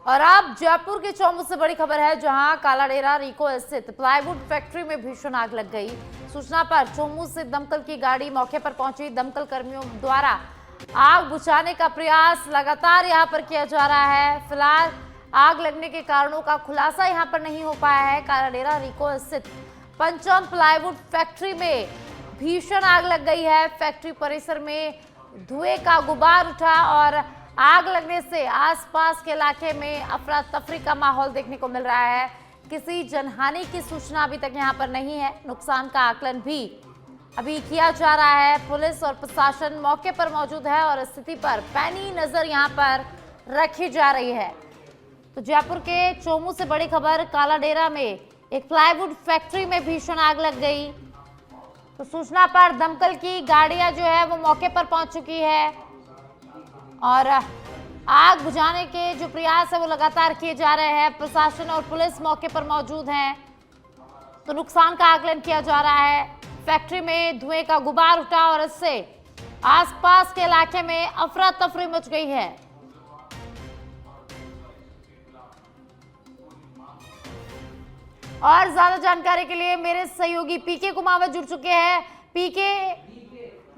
और अब जयपुर के चौमू से बड़ी खबर है, जहां कालाडेरा रिको स्थित प्लाईवुड फैक्ट्री में भीषण आग लग गई। सूचना पर चौमू से दमकल की गाड़ी मौके पर पहुंची। दमकल कर्मियों द्वारा आग बुझाने का प्रयास लगातार यहां पर किया जा रहा है। फिलहाल आग लगने के कारणों का खुलासा यहां पर नहीं हो पाया है। कालाडेरा रिको स्थित पंचम प्लाईवुड फैक्ट्री में भीषण आग लग गई है। फैक्ट्री परिसर में धुएं का गुबार उठा और आग लगने से आसपास के इलाके में अफरा तफरी का माहौल देखने को मिल रहा है। किसी जनहानि की सूचना अभी तक यहां पर नहीं है। नुकसान का आकलन भी अभी किया जा रहा है। पुलिस और प्रशासन मौके पर मौजूद है और स्थिति पर पैनी नजर यहां पर रखी जा रही है। तो जयपुर के चौमू से बड़ी खबर, कालाडेरा में एक प्लाईवुड फैक्ट्री में भीषण आग लग गई। तो सूचना पर दमकल की गाड़ियां जो है वो मौके पर पहुंच चुकी है और आग बुझाने के जो प्रयास है वो लगातार किए जा रहे हैं। प्रशासन और पुलिस मौके पर मौजूद हैं। तो नुकसान का आकलन किया जा रहा है। फैक्ट्री में धुएं का गुबार उठा और इससे आसपास के इलाके में अफरा तफरी मच गई है। और ज्यादा जानकारी के लिए मेरे सहयोगी पीके कुमावत जुड़ चुके हैं।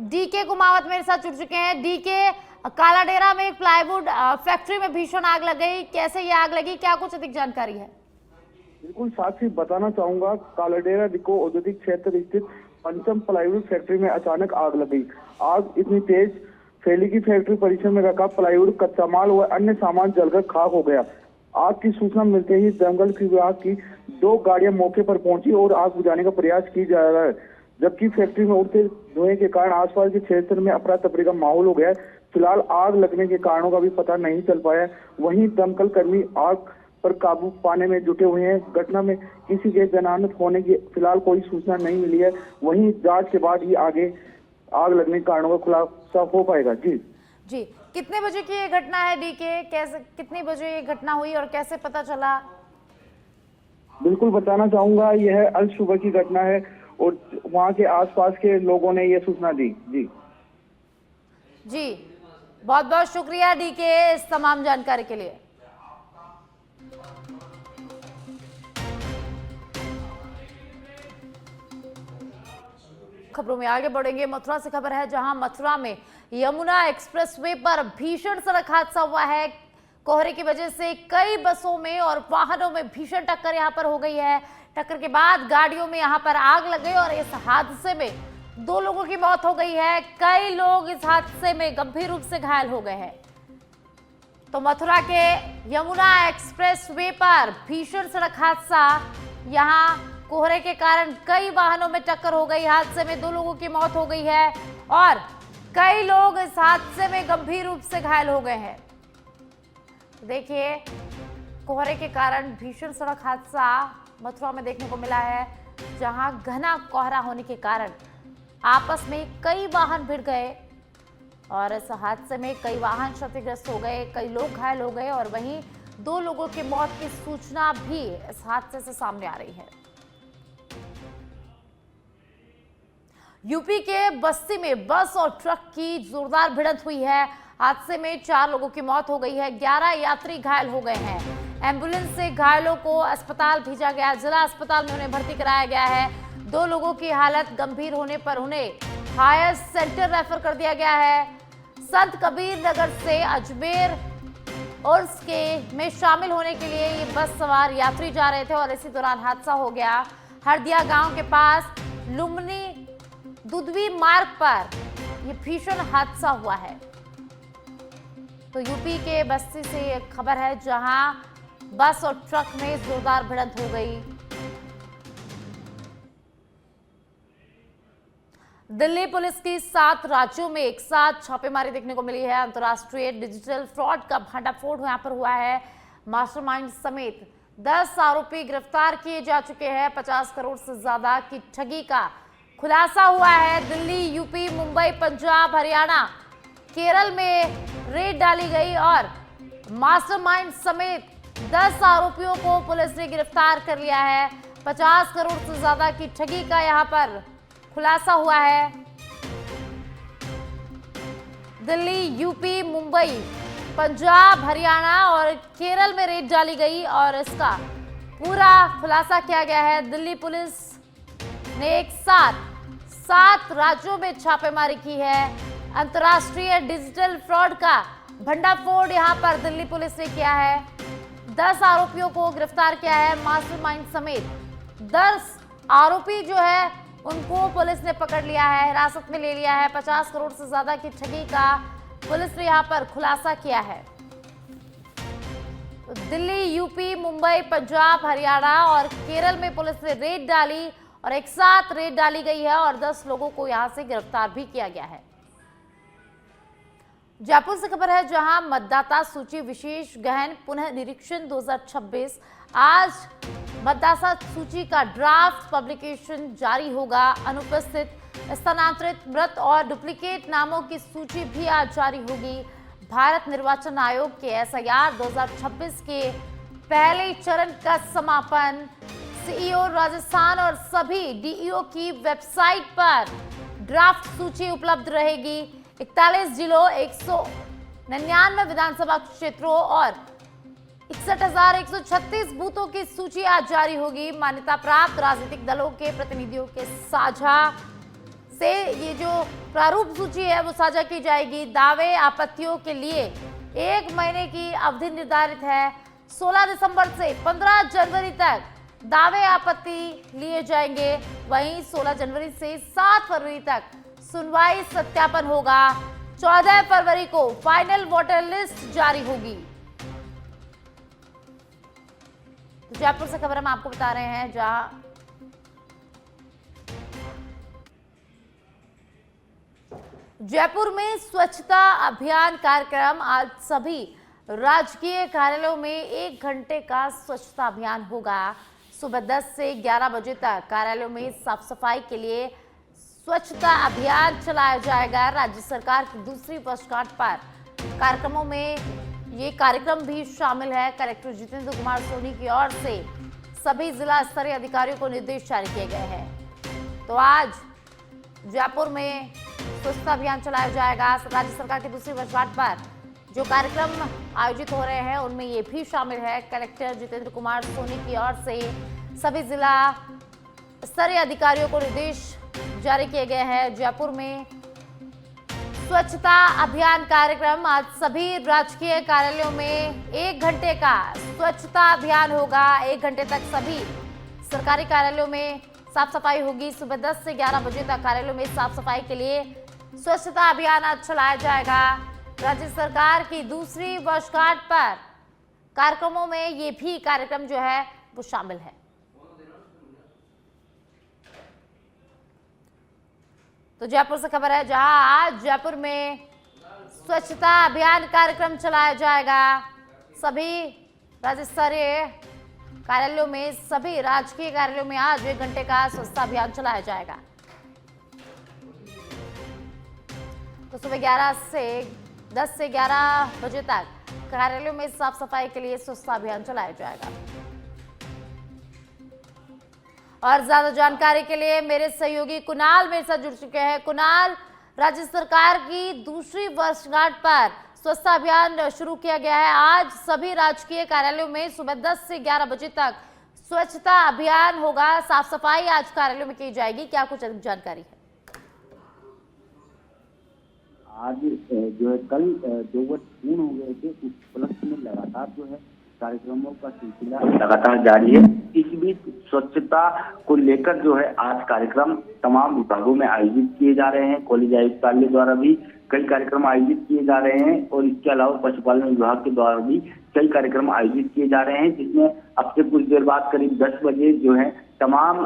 डीके कुमावत मेरे साथ जुड़ चुके हैं। डीके, कालाडेरा में एक प्लाईवुड फैक्ट्री में भीषण आग लग गई, कैसे ये आग लगी, क्या कुछ अधिक जानकारी है? बिल्कुल साथ ही बताना चाहूंगा, कालाडेरा रिको औद्योगिक क्षेत्र स्थित पंचम प्लाईवुड फैक्ट्री में अचानक आग लग गई। आग इतनी तेज फैली कि फैक्ट्री परिसर में रखा प्लाईवुड, कच्चा माल व अन्य सामान जलकर खाक हो गया। आग की सूचना मिलते ही दमकल विभाग की 2 गाड़ियां मौके पर पहुंची और आग बुझाने का प्रयास किया जा रहा है, जबकि फैक्ट्री में उड़ते धुएं के कारण आसपास के क्षेत्र में अफरा तफरी का माहौल हो गया है। फिलहाल आग लगने के कारणों का भी पता नहीं चल पाया। वहीं दमकल कर्मी आग पर काबू पाने में जुटे हुए हैं। घटना में किसी के जानहानि होने की फिलहाल कोई सूचना नहीं मिली है। वहीं जांच के बाद ही आगे आग लगने के कारणों का खुलासा हो पाएगा। जी, कितने बजे की ये घटना है डीके? कैसे, कितनी बजे ये घटना हुई और कैसे पता चला? बिल्कुल बताना चाहूंगा, यह अल सुबह की घटना है और वहां के आसपास के लोगों ने यह सूचना दी। जी, बहुत बहुत शुक्रिया डीके इस तमाम जानकारी के लिए। खबरों में आगे बढ़ेंगे। मथुरा से खबर है, जहां मथुरा में यमुना एक्सप्रेसवे पर भीषण सड़क हादसा हुआ है। कोहरे की वजह से कई बसों में और वाहनों में भीषण टक्कर यहां पर हो गई है। टक्कर के बाद गाड़ियों में यहां पर आग लग गई और इस हादसे में 2 लोगों की मौत हो गई है। कई लोग इस हादसे में गंभीर रूप से घायल हो गए हैं। तो मथुरा के यमुना एक्सप्रेसवे पर भीषण सड़क हादसा, यहां कोहरे के कारण कई वाहनों में टक्कर हो गई। हादसे में 2 लोगों की मौत हो गई है और कई लोग इस हादसे में गंभीर रूप से घायल हो गए हैं। देखिए, कोहरे के कारण भीषण सड़क हादसा मथुरा में देखने को मिला है, जहां घना कोहरा होने के कारण आपस में कई वाहन भिड़ गए और इस हादसे में कई वाहन क्षतिग्रस्त हो गए, कई लोग घायल हो गए और वहीं 2 लोगों की मौत की सूचना भी इस हादसे से सामने आ रही है। यूपी के बस्ती में बस और ट्रक की जोरदार भिड़ंत हुई है। हादसे में 4 लोगों की मौत हो गई है, 11 यात्री घायल हो गए हैं। एम्बुलेंस से घायलों को अस्पताल भेजा गया, जिला अस्पताल में उन्हें भर्ती कराया गया है। 2 लोगों की हालत गंभीर होने पर उन्हें हायर सेंटर रेफर कर दिया गया है। संत कबीर नगर से अजमेर उर्स के में शामिल होने के लिए ये बस सवार यात्री जा रहे थे और इसी दौरान हादसा हो गया। हरदिया गांव के पास लुम्बनी दुधवी मार्ग पर यह भीषण हादसा हुआ है। तो यूपी के बस्ती से एक खबर है, जहां बस और ट्रक में जोरदार भिड़ंत हो गई। दिल्ली पुलिस की 7 राज्यों में एक साथ छापेमारी देखने को मिली है। अंतर्राष्ट्रीय डिजिटल फ्रॉड का भंडाफोड़ यहां पर हुआ है। मास्टरमाइंड समेत 10 आरोपी गिरफ्तार किए जा चुके हैं। 50 करोड़ से ज्यादा की ठगी का खुलासा हुआ है। दिल्ली, यूपी, मुंबई, पंजाब, हरियाणा, केरल में रेड डाली गई और मास्टरमाइंड समेत 10 आरोपियों को पुलिस ने गिरफ्तार कर लिया है। 50 करोड़ से ज्यादा की ठगी का यहां पर खुलासा हुआ है। दिल्ली, यूपी, मुंबई, पंजाब, हरियाणा और केरल में रेड डाली गई और इसका पूरा खुलासा किया गया है। दिल्ली पुलिस ने एक साथ 7 राज्यों में छापेमारी की है। अंतर्राष्ट्रीय डिजिटल फ्रॉड का भंडाफोड़ यहां पर दिल्ली पुलिस ने किया है। 10 आरोपियों को गिरफ्तार किया है। मास्टरमाइंड समेत 10 आरोपी जो है उनको पुलिस ने पकड़ लिया है, हिरासत में ले लिया है। 50 करोड़ से ज्यादा की ठगी का पुलिस ने यहां पर खुलासा किया है। तो दिल्ली, यूपी, मुंबई, पंजाब, हरियाणा और केरल में पुलिस ने रेड डाली और एक साथ रेड डाली गई है और 10 लोगों को यहां से गिरफ्तार भी किया गया है। जयपुर से खबर है, जहां मतदाता सूची विशेष गहन पुनः निरीक्षण 2026। आज मतदाता सूची का ड्राफ्ट पब्लिकेशन जारी होगा। अनुपस्थित, स्थानांतरित, मृत और डुप्लीकेट नामों की सूची भी आज जारी होगी। भारत निर्वाचन आयोग के SIR 2026 के पहले चरण का समापन सीईओ राजस्थान और सभी DEO की वेबसाइट पर ड्राफ्ट सूची उपलब्ध रहेगी। 41 जिलों, 199 विधानसभा क्षेत्रों और 61,136 बूथों की सूची आज जारी होगी। मान्यता प्राप्त राजनीतिक दलों के प्रतिनिधियों के साझा से ये जो प्रारूप सूची है वो साझा की जाएगी। दावे आपत्तियों के लिए 1 महीने की अवधि निर्धारित है। 16 दिसंबर से 15 जनवरी तक दावे आपत्ति लिए जाएंगे। वहीं 16 जनवरी से 7 फरवरी तक सुनवाई सत्यापन होगा। 14 फरवरी को फाइनल वोटर लिस्ट जारी होगी। तो जयपुर से खबर हम आपको बता रहे हैं, जहां जयपुर में स्वच्छता अभियान कार्यक्रम आज सभी राजकीय कार्यालयों में 1 घंटे का स्वच्छता अभियान होगा। सुबह 10 से 11 बजे तक कार्यालयों में साफ सफाई के लिए स्वच्छता अभियान चलाया जाएगा। राज्य सरकार की दूसरी वर्षगांठ पर कार्यक्रमों में ये कार्यक्रम भी शामिल है। कलेक्टर जितेंद्र कुमार सोनी की ओर से सभी जिला स्तरीय अधिकारियों को निर्देश जारी किए गए हैं। तो आज जयपुर में स्वच्छता अभियान चलाया जाएगा। राज्य सरकार की दूसरी वर्षगांठ पर जो कार्यक्रम आयोजित हो रहे हैं उनमें ये भी शामिल है। कलेक्टर जितेंद्र कुमार सोनी की ओर से सभी जिला स्तरीय अधिकारियों को निर्देश जारी किए गए हैं। जयपुर में स्वच्छता अभियान कार्यक्रम आज सभी राजकीय कार्यालयों में 1 घंटे का स्वच्छता अभियान होगा। 1 घंटे तक सभी सरकारी कार्यालयों में साफ सफाई होगी। सुबह 10 से 11 बजे तक कार्यालयों में साफ सफाई के लिए स्वच्छता अभियान आज चलाया जाएगा। राज्य सरकार की दूसरी वर्षगांठ पर कार्यक्रमों में ये भी कार्यक्रम जो है वो शामिल है। तो जयपुर से खबर है, जहां आज जयपुर में स्वच्छता अभियान कार्यक्रम चलाया जाएगा। सभी राज्य स्तरीय कार्यालयों में, सभी राजकीय कार्यालयों में आज 1 घंटे का स्वच्छता अभियान चलाया जाएगा। तो सुबह 10 से 11 बजे तक कार्यालयों में साफ सफाई के लिए स्वच्छता अभियान चलाया जाएगा। और ज्यादा जानकारी के लिए मेरे सहयोगी कुणाल मेरे साथ जुड़ चुके हैं। कुणाल, राज्य सरकार की दूसरी वर्षगांठ पर स्वच्छता अभियान शुरू किया गया है। आज सभी राजकीय कार्यालयों में सुबह 10 से 11 बजे तक स्वच्छता अभियान होगा। साफ सफाई आज कार्यालयों में की जाएगी। क्या कुछ अधिक जानकारी है? आज जो है कल 2 वर्ष पूर्ण हो गए थे, उस उपलक्ष्य में लगातार जो है कार्यक्रमों का सिलसिला लगातार जारी है। इस बीच स्वच्छता को लेकर जो है आज कार्यक्रम तमाम विभागों में आयोजित किए जा रहे हैं। कॉलेज आयुक्तालय द्वारा भी कई कार्यक्रम आयोजित किए जा रहे हैं और इसके अलावा पशुपालन विभाग के द्वारा भी कई कार्यक्रम आयोजित किए जा रहे हैं, जिसमें अब से कुछ देर बाद करीब 10 बजे जो है तमाम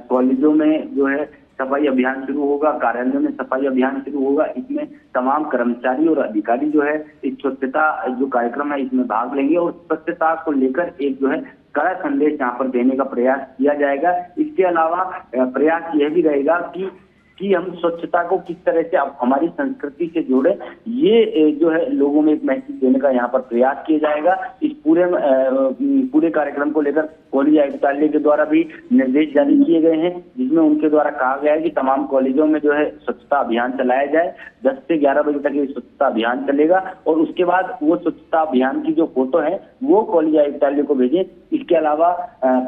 कॉलेजों में जो है सफाई अभियान शुरू होगा, कार्यालयों में सफाई अभियान शुरू होगा। इसमें तमाम कर्मचारी और अधिकारी जो है इस स्वच्छता जो कार्यक्रम है इसमें भाग लेंगे और स्वच्छता को लेकर एक जो है कड़ा संदेश यहाँ पर देने का प्रयास किया जाएगा। इसके अलावा प्रयास यह भी रहेगा कि कि हम स्वच्छता को किस तरह से अब हमारी संस्कृति से जोड़े, ये जो है लोगों में एक मैसेज देने का यहाँ पर प्रयास किया जाएगा। इस पूरे कार्यक्रम को लेकर कॉलेज आयुक्तालय के द्वारा भी निर्देश जारी किए गए हैं, जिसमें उनके द्वारा कहा गया है कि तमाम कॉलेजों में जो है स्वच्छता अभियान चलाया जाए। 10 से 11 बजे तक ये स्वच्छता अभियान चलेगा और उसके बाद वो स्वच्छता अभियान की जो फोटो है वो कॉलेज आयुक्तालय को भेजें। इसके अलावा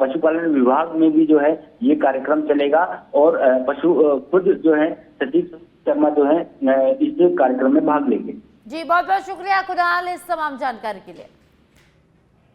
पशुपालन विभाग में भी जो है ये कार्यक्रम चलेगा और पशु खुद जो है सचिव शर्मा जो है इस कार्यक्रम में भाग लेंगे। जी बहुत बहुत शुक्रिया कुणाल इस तमाम जानकारी के लिए।